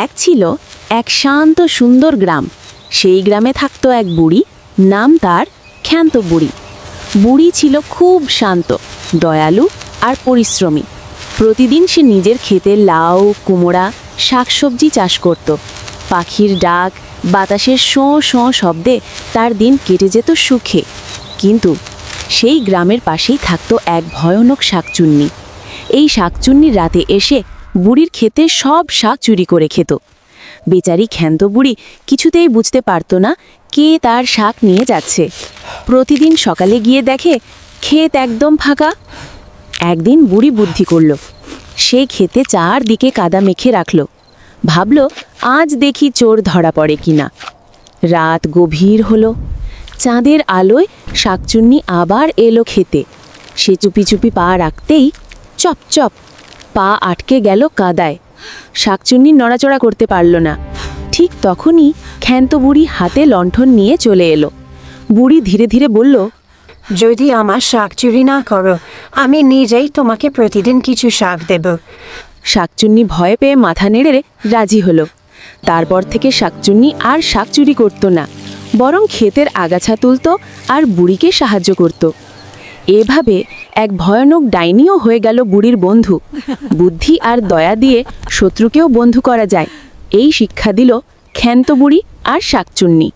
এক ছিল এক শান্ত সুন্দর গ্রাম। সেই গ্রামে থাকতো এক বুড়ি, নাম তার ক্ষান্ত বুড়ি। বুড়ি ছিল খুব শান্ত, দয়ালু আর পরিশ্রমী। প্রতিদিন সে নিজের ক্ষেতে লাউ, কুমড়া, শাকসবজি চাষ করত। পাখির ডাক, বাতাসের শোঁ শোঁ শব্দে তার দিন কেটে যেত সুখে। কিন্তু সেই গ্রামের পাশেই থাকতো এক ভয়ানক শাকচুন্নি। এই শাকচুন্নি রাতে এসে বুড়ির ক্ষেতে সব শাক চুরি করে খেত। বেচারি ক্ষান্ত বুড়ি কিছুতেই বুঝতে পারত না কে তার শাক নিয়ে যাচ্ছে। প্রতিদিন সকালে গিয়ে দেখে ক্ষেত একদম ফাঁকা। একদিন বুড়ি বুদ্ধি করল, সে ক্ষেতে চারদিকে কাদা মেখে রাখল। ভাবল, আজ দেখি চোর ধরা পড়ে কিনা। রাত গভীর হলো। চাঁদের আলোয় শাকচুন্নি আবার এলো খেতে। সে চুপি চুপি পা রাখতেই চপ চপ পা আটকে গেল কাদায়। শাকচুন্নি নড়াচড়া করতে পারল না। ঠিক তখনই ক্ষান্ত বুড়ি হাতে লণ্ঠন নিয়ে চলে এলো। বুড়ি ধীরে ধীরে বলল, যদি আমার শাক চুরি না করো, আমি নিজেই তোমাকে প্রতিদিন কিছু শাক দেব। শাকচুন্নি ভয় পেয়ে মাথা নেড়ে রাজি হলো। তারপর থেকে শাকচুন্নি আর শাক চুরি করত না, বরং ক্ষেতের আগাছা তুলত আর বুড়িকে সাহায্য করত। এভাবে এক ভয়ানক ডাইনিও হয়ে গেল বুড়ির বন্ধু। বুদ্ধি আর দয়া দিয়ে শত্রুকেও বন্ধু করা যায়, এই শিক্ষা দিল ক্ষান্ত বুড়ি আর শাকচুন্নি।